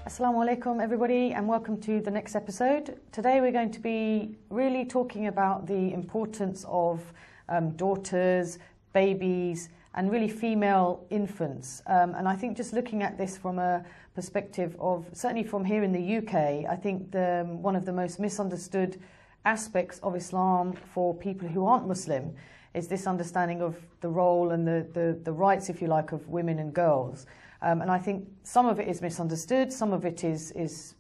Assalamu alaikum everybody, and welcome to the next episode. Today we're going to be really talking about the importance of daughters, babies and really female infants. And I think just looking at this from a perspective of, certainly from here in the UK, I think one of the most misunderstood aspects of Islam for people who aren't Muslim is this understanding of the role and the rights, if you like, of women and girls. And I think some of it is misunderstood, some of it is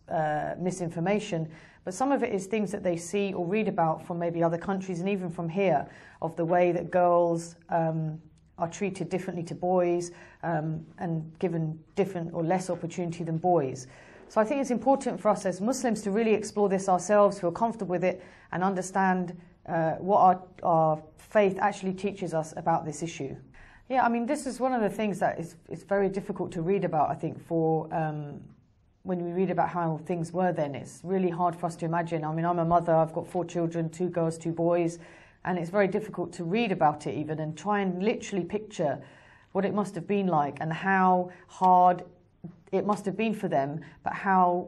misinformation, but some of it is things that they see or read about from maybe other countries and even from here, of the way that girls are treated differently to boys and given different or less opportunity than boys. So I think it's important for us as Muslims to really explore this ourselves, feel comfortable with it and understand what our faith actually teaches us about this issue. Yeah, I mean, this is one of the things that is very difficult to read about, I think, for when we read about how things were then. It's really hard for us to imagine. I mean, I'm a mother, I've got 4 children, 2 girls, 2 boys, and it's very difficult to read about it even and try and literally picture what it must have been like and how hard it must have been for them, but how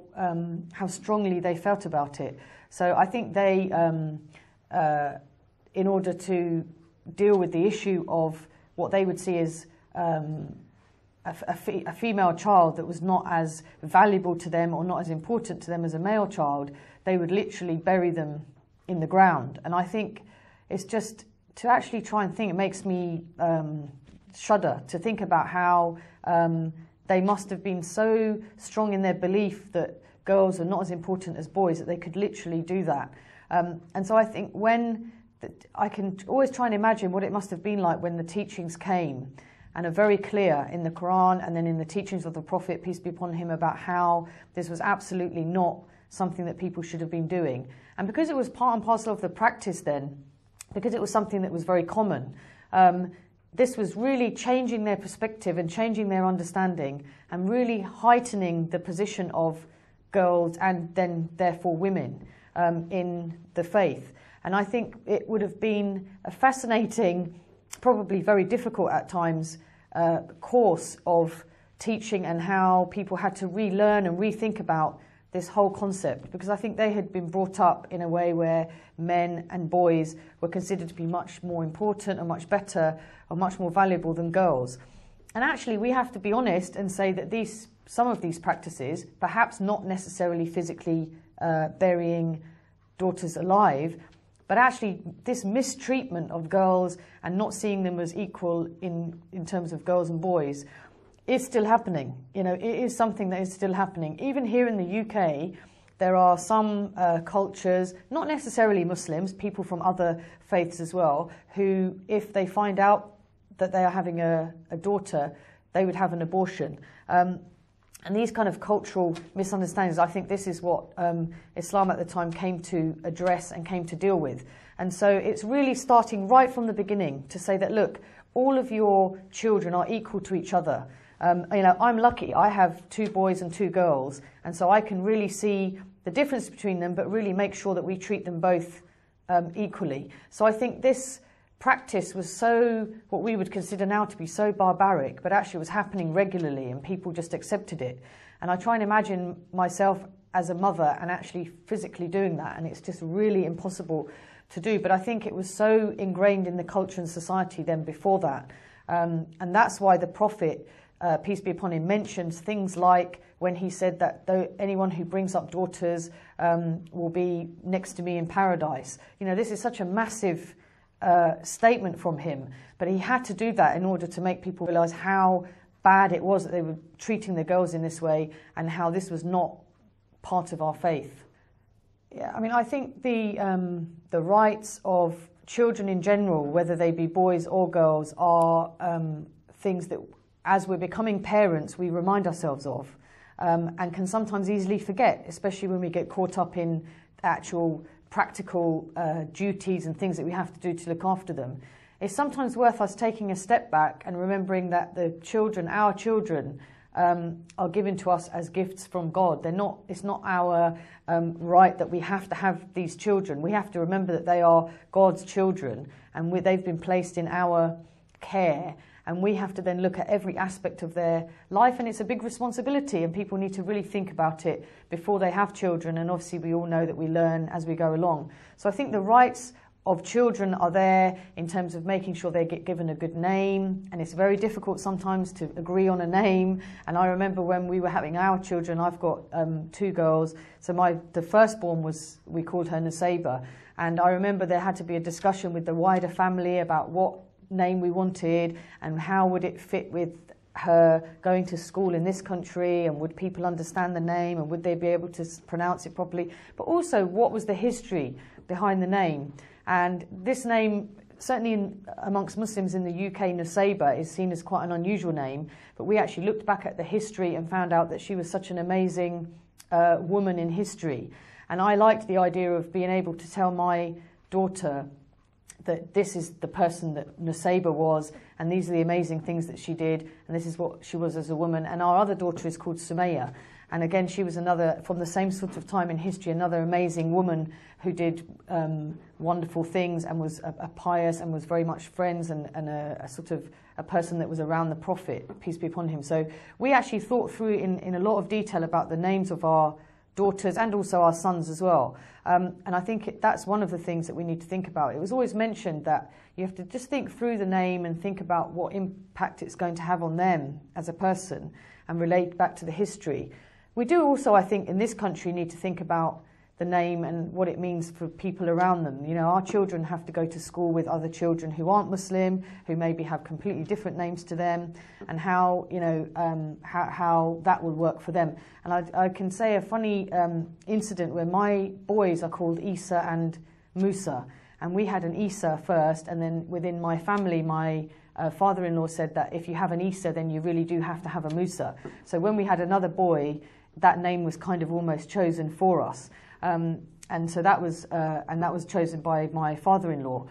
strongly they felt about it. So I think they, in order to deal with the issue of what they would see as a female child that was not as valuable to them or not as important to them as a male child, they would literally bury them in the ground. And I think it's just, to actually try and think, it makes me shudder to think about how they must have been so strong in their belief that girls are not as important as boys that they could literally do that. And so I think I can always try and imagine what it must have been like when the teachings came and are very clear in the Quran and then in the teachings of the Prophet, peace be upon him, about how this was absolutely not something that people should have been doing. And because it was part and parcel of the practice then, because it was something that was very common, this was really changing their perspective and changing their understanding and really heightening the position of girls and then therefore women in the faith. And I think it would have been a fascinating, probably very difficult at times, course of teaching and how people had to relearn and rethink about this whole concept, because I think they had been brought up in a way where men and boys were considered to be much more important and much better or much more valuable than girls. And actually we have to be honest and say that some of these practices, perhaps not necessarily physically burying daughters alive, but actually this mistreatment of girls and not seeing them as equal in terms of girls and boys is still happening. You know, it is something that is still happening. Even here in the UK, there are some cultures, not necessarily Muslims, people from other faiths as well, who, if they find out that they are having a daughter, they would have an abortion. And these kind of cultural misunderstandings, I think this is what Islam at the time came to address and came to deal with. And so it's really starting right from the beginning to say that, look, all of your children are equal to each other. You know, I'm lucky, I have 2 boys and 2 girls, and so I can really see the difference between them, but really make sure that we treat them both equally. So I think this practice was so, what we would consider now to be so barbaric, but actually was happening regularly and people just accepted it. And I try and imagine myself as a mother and actually physically doing that, and it's just really impossible to do. But I think it was so ingrained in the culture and society then before that. And that's why the Prophet, peace be upon him, mentions things like when he said that anyone who brings up daughters will be next to me in paradise. You know, this is such a massive statement from him, but he had to do that in order to make people realize how bad it was that they were treating the girls in this way and how this was not part of our faith. Yeah, I mean, I think the rights of children in general, whether they be boys or girls, are things that as we're becoming parents we remind ourselves of and can sometimes easily forget, especially when we get caught up in actual practical duties and things that we have to do to look after them. It's sometimes worth us taking a step back and remembering that the children, our children, are given to us as gifts from God. It's not our right that we have to have these children. We have to remember that they are God's children and they've been placed in our care. and we have to then look at every aspect of their life, and it's a big responsibility, and people need to really think about it before they have children. And obviously we all know that we learn as we go along. So I think the rights of children are there in terms of making sure they get given a good name, and it's very difficult sometimes to agree on a name. And I remember when we were having our children, I've got 2 girls, so the firstborn we called her Nusayba, and I remember there had to be a discussion with the wider family about what name we wanted and how would it fit with her going to school in this country, and would people understand the name, and would they be able to pronounce it properly, but also what was the history behind the name. And this name, certainly amongst Muslims in the UK, Nusayba is seen as quite an unusual name, but we actually looked back at the history and found out that she was such an amazing woman in history. And I liked the idea of being able to tell my daughter that this is the person that Nusayba was, and these are the amazing things that she did, and this is what she was as a woman. And our other daughter is called Sumaya, and again she was another, from the same sort of time in history, another amazing woman who did wonderful things, and was a pious, and was very much friends, and a sort of a person that was around the Prophet, peace be upon him. So we actually thought through in a lot of detail about the names of our daughters and also our sons as well. And I think that's one of the things that we need to think about. It was always mentioned that you have to just think through the name and think about what impact it's going to have on them as a person, and relate back to the history. We do also, I think, in this country need to think about the name and what it means for people around them. You know, our children have to go to school with other children who aren't Muslim, who maybe have completely different names to them, and how, you know, how that will work for them. And I can say a funny incident where my boys are called Isa and Musa, and we had an Isa first, and then within my family, my father-in-law said that if you have an Isa, then you really do have to have a Musa. So when we had another boy, that name was kind of almost chosen for us. And so that was chosen by my father-in-law.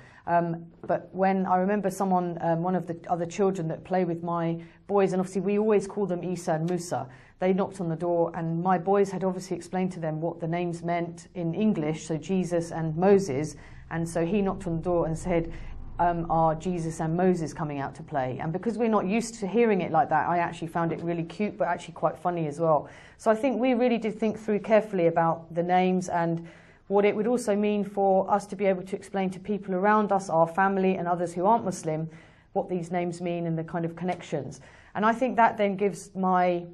But when I remember someone, one of the other children that play with my boys, and obviously we always call them Isa and Musa, they knocked on the door, and my boys had obviously explained to them what the names meant in English, so Jesus and Moses. And so he knocked on the door and said, are Jesus and Moses coming out to play? And because we're not used to hearing it like that, I actually found it really cute, but actually quite funny as well. So I think we really did think through carefully about the names and what it would also mean for us to be able to explain to people around us, our family and others who aren't Muslim, what these names mean and the kind of connections. And I think that then gives my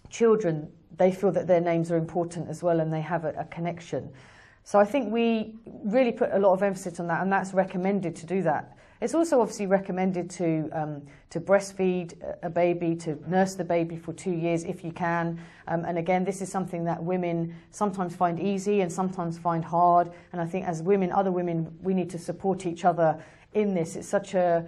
children, they feel that their names are important as well, and they have a connection. So I think we really put a lot of emphasis on that, and that's recommended to do that. It's also obviously recommended to breastfeed a baby, to nurse the baby for 2 years if you can. And again, this is something that women sometimes find easy and sometimes find hard. And I think as women, other women, we need to support each other in this. It's such a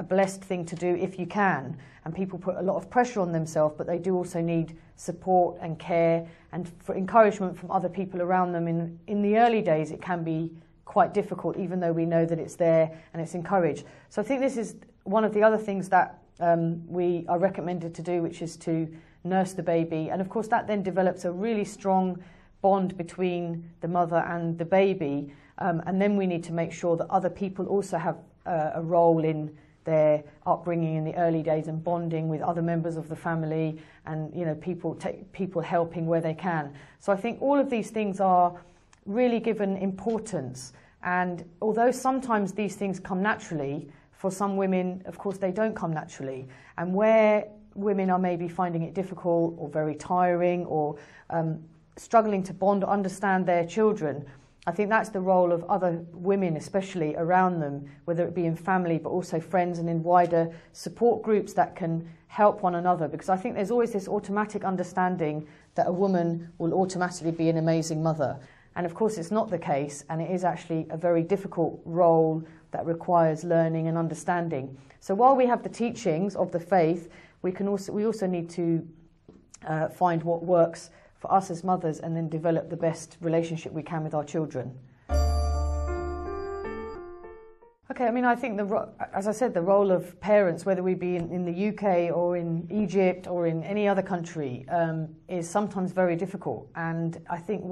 blessed thing to do if you can. And people put a lot of pressure on themselves, but they do also need support and care and for encouragement from other people around them. In the early days, it can be quite difficult, even though we know that it's there and it's encouraged. So I think this is one of the other things that we are recommended to do, which is to nurse the baby. And of course, that then develops a really strong bond between the mother and the baby. And then we need to make sure that other people also have a role in their upbringing in the early days and bonding with other members of the family, and people helping where they can. So I think all of these things are really given importance, and although sometimes these things come naturally, for some women, of course, they don't come naturally. And where women are maybe finding it difficult or very tiring or struggling to bond or understand their children, I think that's the role of other women, especially around them, whether it be in family, but also friends and in wider support groups that can help one another. Because I think there's always this automatic understanding that a woman will automatically be an amazing mother. And of course, it's not the case, and it is actually a very difficult role that requires learning and understanding. So while we have the teachings of the faith, we also need to find what works for us as mothers, and then develop the best relationship we can with our children. Okay, I mean, I think, as I said, the role of parents, whether we be in the UK or in Egypt or in any other country, is sometimes very difficult. And I think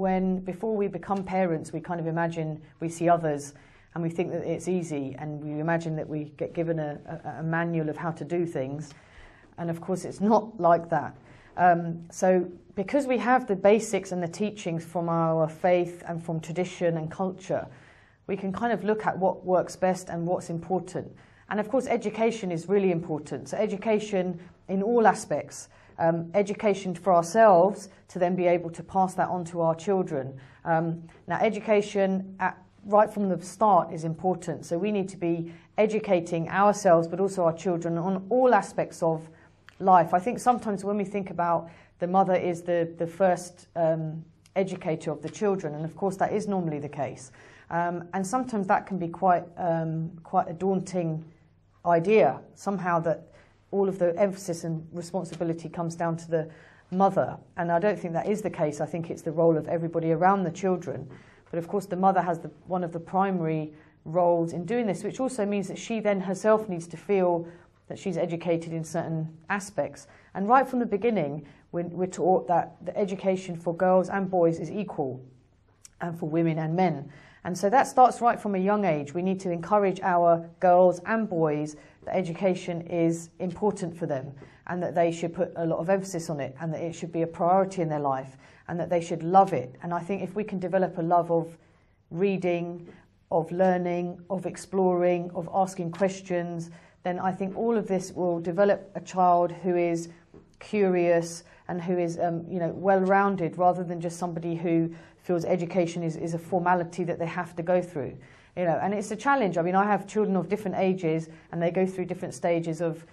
before we become parents, we kind of imagine we see others and we think that it's easy, and we imagine that we get given a manual of how to do things, and of course it's not like that. So because we have the basics and the teachings from our faith and from tradition and culture, we can kind of look at what works best and what's important. And of course education is really important. So education in all aspects, education for ourselves to then be able to pass that on to our children. Now education right from the start is important. So we need to be educating ourselves but also our children on all aspects of life. I think sometimes when we think about the mother is the first educator of the children, and of course that is normally the case. And sometimes that can be quite a daunting idea, somehow that all of the emphasis and responsibility comes down to the mother. And I don't think that is the case. I think it's the role of everybody around the children. But of course the mother has one of the primary roles in doing this, which also means that she then herself needs to feel that she's educated in certain aspects. And right from the beginning, we're taught that the education for girls and boys is equal, and for women and men. And so that starts right from a young age. We need to encourage our girls and boys that education is important for them, and that they should put a lot of emphasis on it, and that it should be a priority in their life, and that they should love it. And I think if we can develop a love of reading, of learning, of exploring, of asking questions, then I think all of this will develop a child who is curious and who is well-rounded, rather than just somebody who feels education is a formality that they have to go through. And it's a challenge. I mean, I have children of different ages, and they go through different stages of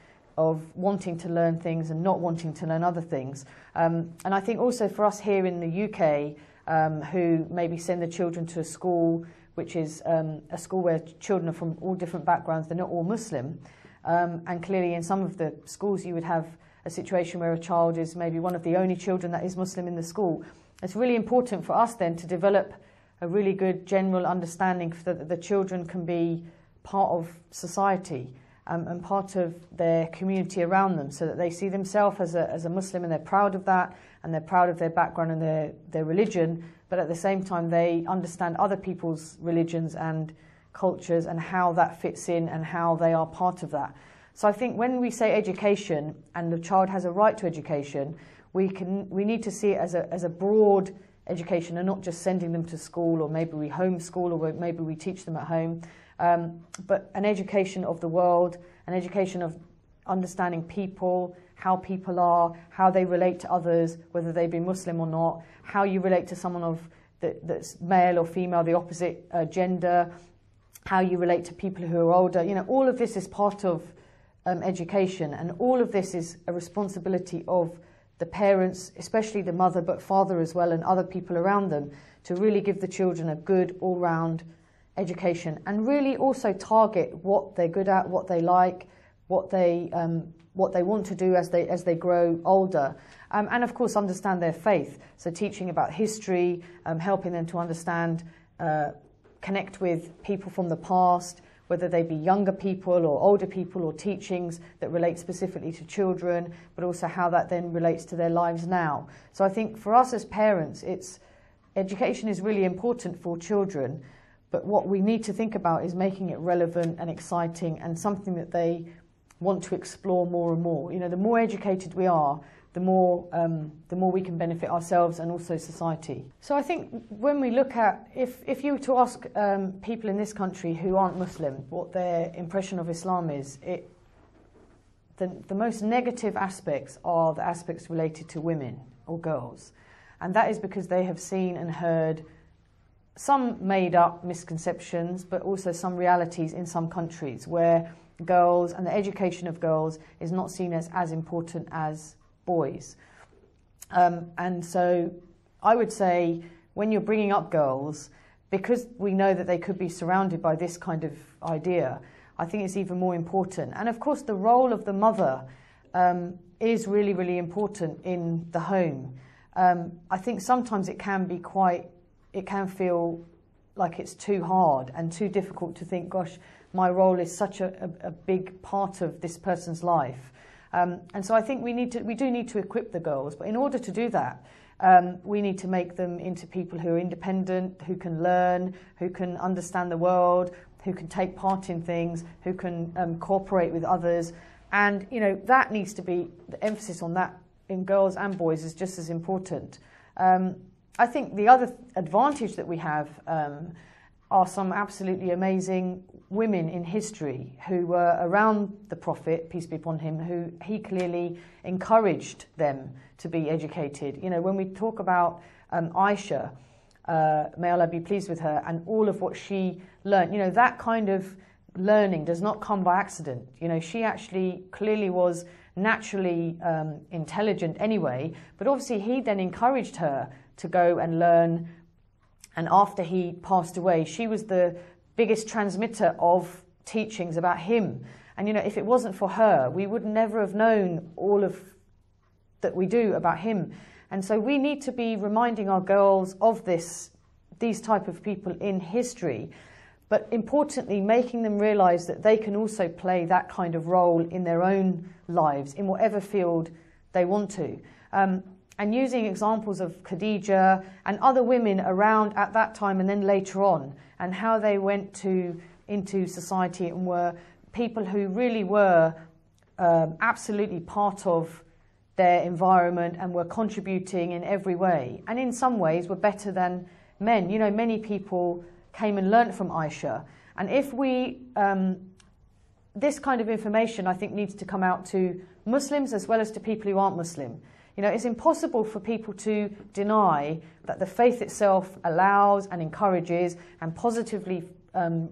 wanting to learn things and not wanting to learn other things. And I think also for us here in the UK, who maybe send the children to a school which is a school where children are from all different backgrounds, they're not all Muslim. And clearly in some of the schools you would have a situation where a child is maybe one of the only children that is Muslim in the school. It's really important for us then to develop a really good general understanding so that the children can be part of society and part of their community around them, so that they see themselves as a Muslim, and they're proud of that, and they're proud of their background and their religion, but at the same time they understand other people's religions and cultures and how that fits in and how they are part of that. So I think when we say education and the child has a right to education, we need to see it as a broad education, and not just sending them to school, or maybe we homeschool, or maybe we teach them at home, but an education of the world, an education of understanding people, how people are, how they relate to others, whether they be Muslim or not, how you relate to someone that's male or female, the opposite gender, how you relate to people who are older. All of this is part of education, and all of this is a responsibility of the parents, especially the mother, but father as well, and other people around them, to really give the children a good all-round education, and really also target what they're good at, what they like, what they want to do as they grow older, and of course understand their faith. So teaching about history, helping them to understand, connect with people from the past, whether they be younger people or older people, or teachings that relate specifically to children, but also how that then relates to their lives now. So I think for us as parents, education is really important for children, but what we need to think about is making it relevant and exciting and something that they want to explore more and more. The more educated we are, the more we can benefit ourselves and also society. So I think when we look at, if you were to ask people in this country who aren't Muslim what their impression of Islam is, the most negative aspects are the aspects related to women or girls. And that is because they have seen and heard some made up misconceptions, but also some realities in some countries where girls and the education of girls is not seen as important as boys. And so I would say when you're bringing up girls, because we know that they could be surrounded by this kind of idea, I think it's even more important. And of course the role of the mother is really, really important in the home. I think sometimes it can feel like it's too hard and too difficult to think, gosh, my role is such a big part of this person's life. And so I think we do need to equip the girls, but in order to do that, we need to make them into people who are independent, who can learn, who can understand the world. who can take part in things, who can cooperate with others. And, you know, that needs to be, the emphasis on that in girls and boys is just as important. I think the other advantage that we have are some absolutely amazing women in history who were around the Prophet, peace be upon him, who he clearly encouraged them to be educated. You know, when we talk about Aisha, may Allah be pleased with her, and all of what she learned, you know, that kind of learning does not come by accident. You know, she actually clearly was naturally intelligent anyway, but obviously he then encouraged her to go and learn. And after he passed away, she was the biggest transmitter of teachings about him. And, you know, if it wasn't for her, we would never have known all of that we do about him. And so we need to be reminding our girls of these type of people in history, but importantly, making them realize that they can also play that kind of role in their own lives, in whatever field they want to. And using examples of Khadija and other women around at that time and then later on, and how they went into society and were people who really were absolutely part of their environment and were contributing in every way, and in some ways were better than men. You know, many people came and learnt from Aisha, and if we this kind of information, I think, needs to come out to Muslims as well as to people who aren't Muslim. You know, it's impossible for people to deny that the faith itself allows and encourages and positively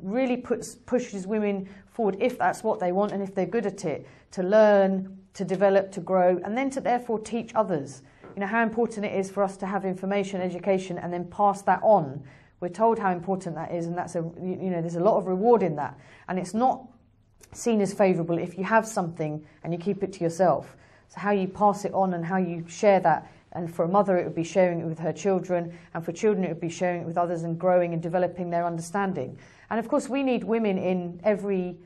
really pushes women forward, if that's what they want and if they're good at it, to learn, to develop, to grow, and then to therefore teach others. You know, how important it is for us to have information, education, and then pass that on. We're told how important that is, and that's there's a lot of reward in that. And it's not seen as favourable if you have something and you keep it to yourself. So how you pass it on and how you share that. And for a mother, it would be sharing it with her children, and for children, it would be sharing it with others and growing and developing their understanding. And of course, we need women in every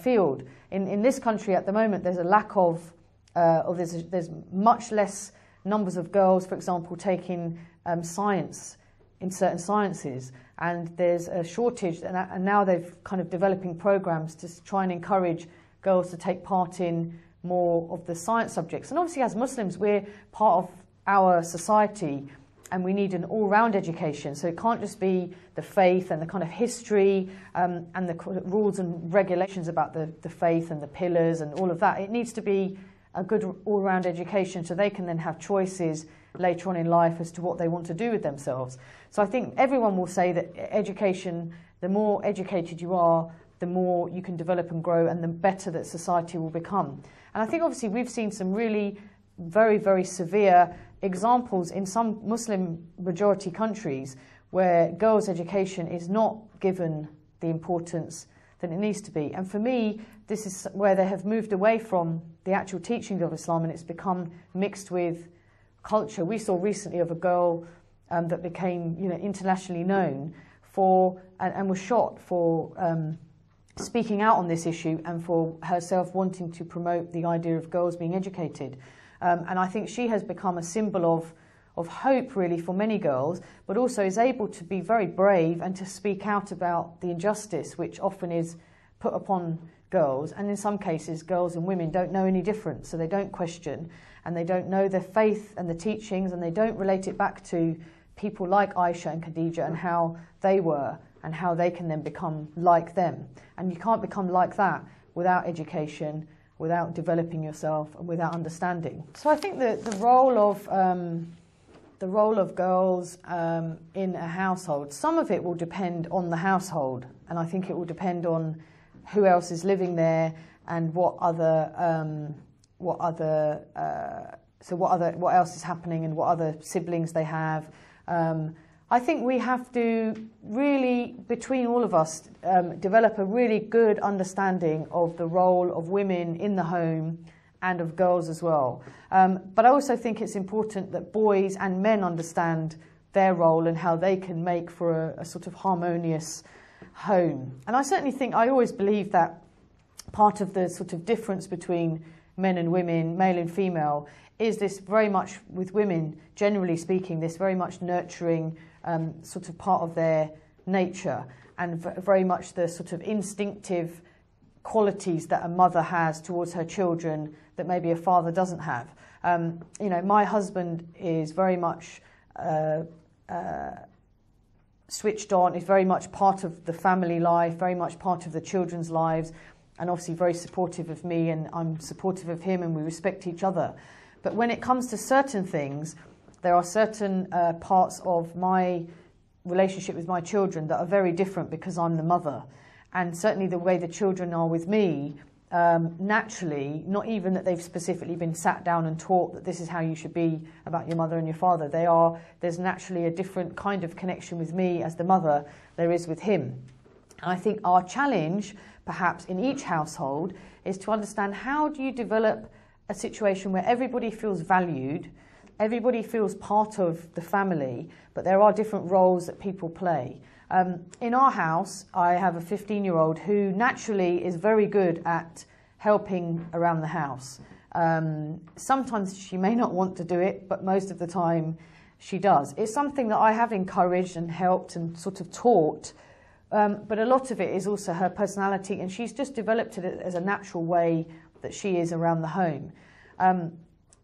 field. In this country at the moment, there's a lack of there's much less numbers of girls, for example, taking science in certain sciences, and there's a shortage, and now they've kind of developing programs to try and encourage girls to take part in more of the science subjects. And obviously, as Muslims, we're part of our society, and we need an all-round education. So it can't just be the faith and the kind of history and the rules and regulations about the faith and the pillars and all of that. It needs to be a good all-round education, so they can then have choices later on in life as to what they want to do with themselves. So I think everyone will say that education, the more educated you are, the more you can develop and grow, and the better that society will become. And I think obviously we've seen some really very, very severe examples in some Muslim majority countries where girls' education is not given the importance that it needs to be. And for me, this is where they have moved away from the actual teachings of Islam, and it's become mixed with culture. We saw recently of a girl that became, internationally known for and was shot for speaking out on this issue and for herself wanting to promote the idea of girls being educated. And I think she has become a symbol of hope, really, for many girls, but also is able to be very brave and to speak out about the injustice which often is put upon girls. And in some cases, girls and women don't know any difference, so they don't question, and they don't know their faith and the teachings, and they don't relate it back to people like Aisha and Khadija and how they were and how they can then become like them. And you can't become like that without education, without developing yourself, and without understanding. So I think that the role of girls in a household, some of it will depend on the household, and I think it will depend on who else is living there and what else is happening and what other siblings they have. I think we have to really, between all of us, develop a really good understanding of the role of women in the home and of girls as well. But I also think it's important that boys and men understand their role and how they can make for a sort of harmonious home. And I certainly think, I always believe that part of the sort of difference between men and women, male and female, is this very much, with women, generally speaking, this very much nurturing sort of part of their nature. and very much the sort of instinctive qualities that a mother has towards her children that maybe a father doesn't have. You know, my husband is very much switched on, is very much part of the family life, very much part of the children's lives, and obviously very supportive of me, and I'm supportive of him, and we respect each other. But when it comes to certain things, there are certain parts of my relationship with my children that are very different because I'm the mother. And certainly the way the children are with me, naturally, not even that they've specifically been sat down and taught that this is how you should be about your mother and your father. There's naturally a different kind of connection with me as the mother there is with him. And I think our challenge, perhaps in each household, is to understand how do you develop a situation where everybody feels valued, everybody feels part of the family, but there are different roles that people play. In our house, I have a 15-year-old who naturally is very good at helping around the house. Sometimes she may not want to do it, but most of the time she does. It's something that I have encouraged and helped and sort of taught, but a lot of it is also her personality, and she's just developed it as a natural way that she is around the home.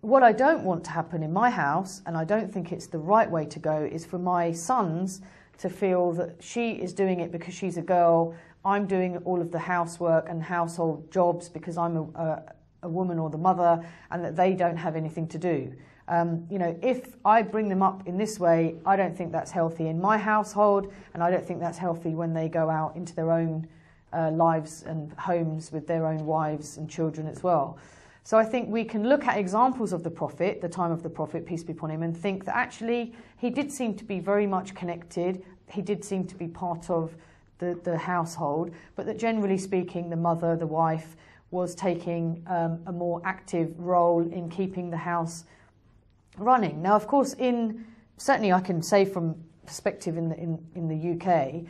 What I don't want to happen in my house, and I don't think it's the right way to go, is for my sons to feel that she is doing it because she's a girl, I'm doing all of the housework and household jobs because I'm a woman or the mother, and that they don't have anything to do. You know, if I bring them up in this way, I don't think that's healthy in my household, and I don't think that's healthy when they go out into their own lives and homes with their own wives and children as well. So I think we can look at examples of the Prophet, the time of the Prophet, peace be upon him, and think that actually he did seem to be very much connected. He did seem to be part of the household, but that generally speaking, the mother, the wife, was taking a more active role in keeping the house running. Now, of course, certainly I can say from perspective in the UK,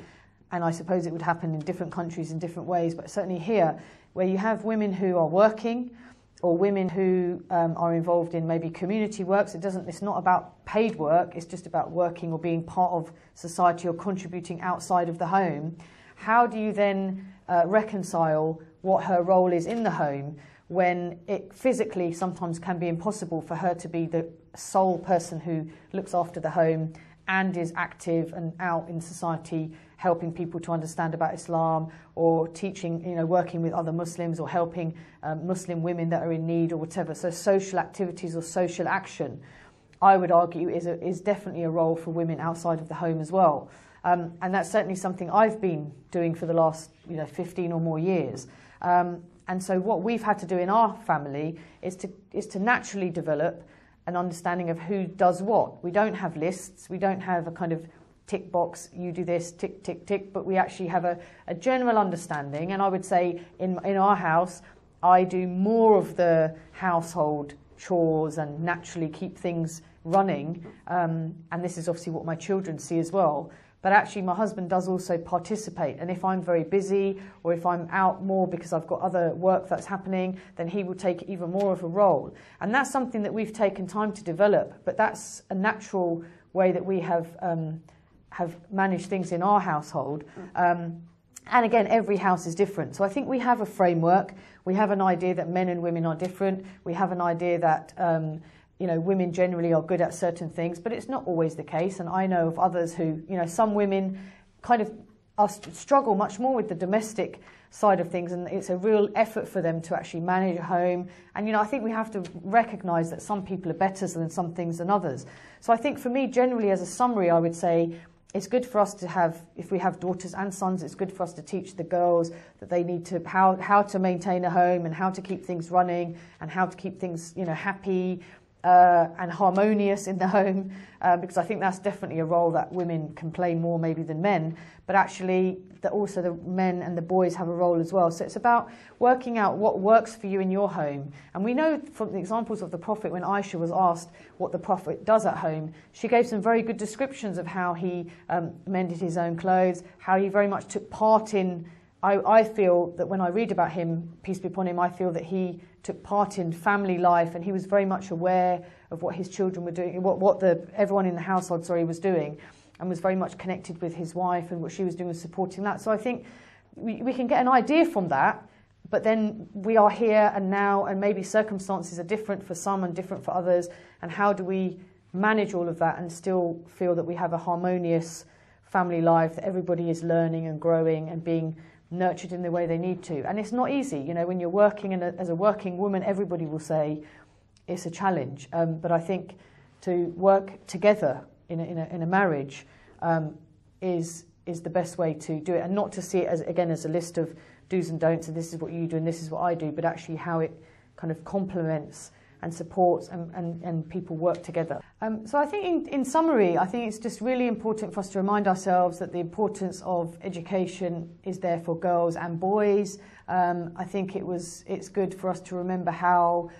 and I suppose it would happen in different countries in different ways, but certainly here, where you have women who are working, or women who are involved in maybe community works. It's not about paid work, it's just about working or being part of society or contributing outside of the home. How do you then reconcile what her role is in the home when it physically sometimes can be impossible for her to be the sole person who looks after the home and is active and out in society helping people to understand about Islam, or teaching, you know, working with other Muslims, or helping Muslim women that are in need, or whatever. So social activities or social action, I would argue, is definitely a role for women outside of the home as well. And that's certainly something I've been doing for the last 15 or more years. And so what we've had to do in our family is to naturally develop an understanding of who does what. We don't have lists, we don't have a kind of tick box, you do this, tick, tick, tick, but we actually have a general understanding. And I would say in our house, I do more of the household chores and naturally keep things running. And this is obviously what my children see as well. But actually my husband does also participate. And if I'm very busy, or if I'm out more because I've got other work that's happening, then he will take even more of a role. And that's something that we've taken time to develop, but that's a natural way that we have managed things in our household. And again, every house is different. So I think we have a framework. We have an idea that men and women are different. We have an idea that women generally are good at certain things, but it's not always the case. And I know of others who, some women kind of struggle much more with the domestic side of things, and it's a real effort for them to actually manage a home. And I think we have to recognise that some people are better than some things than others. So I think for me, generally, as a summary, I would say it's good for us to have, if we have daughters and sons, it's good for us to teach the girls that they need to how to maintain a home, and how to keep things running, and how to keep things happy and harmonious in the home, because I think that's definitely a role that women can play more maybe than men, but actually that also the men and the boys have a role as well. So it's about working out what works for you in your home. And we know from the examples of the Prophet, when Aisha was asked what the Prophet does at home, she gave some very good descriptions of how he mended his own clothes, how he very much took part in, I feel that when I read about him, peace be upon him, I feel that he took part in family life, and he was very much aware of what his children were doing, what everyone in the household, was doing. and was very much connected with his wife, and what she was doing was supporting that. So I think we can get an idea from that, but then we are here and now, and maybe circumstances are different for some and different for others, and how do we manage all of that and still feel that we have a harmonious family life, that everybody is learning and growing and being nurtured in the way they need to. And it's not easy, you know, when you're working, and as a working woman, everybody will say it's a challenge. But I think to work together in a marriage is the best way to do it, and not to see it as, again, as a list of do's and don'ts, and this is what you do and this is what I do, but actually how it kind of complements and supports and people work together. So I think in summary, I think it's just really important for us to remind ourselves that the importance of education is there for girls and boys. I think it's good for us to remember how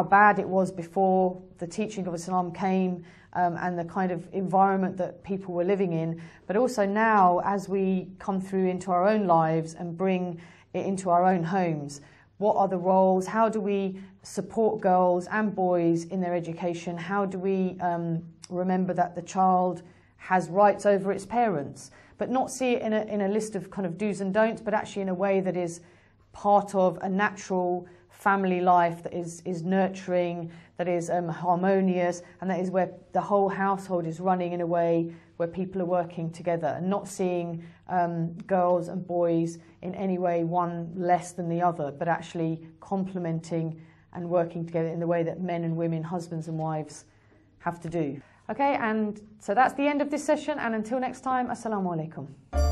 bad it was before the teaching of Islam came, and the kind of environment that people were living in, but also now as we come through into our own lives and bring it into our own homes. What are the roles? How do we support girls and boys in their education? How do we remember that the child has rights over its parents, but not see it in a list of kind of do's and don'ts, but actually in a way that is part of a natural family life that is nurturing, that is harmonious, and that is where the whole household is running in a way where people are working together, and not seeing girls and boys in any way one less than the other, but actually complementing and working together in the way that men and women, husbands and wives have to do. Okay, and so that's the end of this session, and until next time, Assalamu alaikum.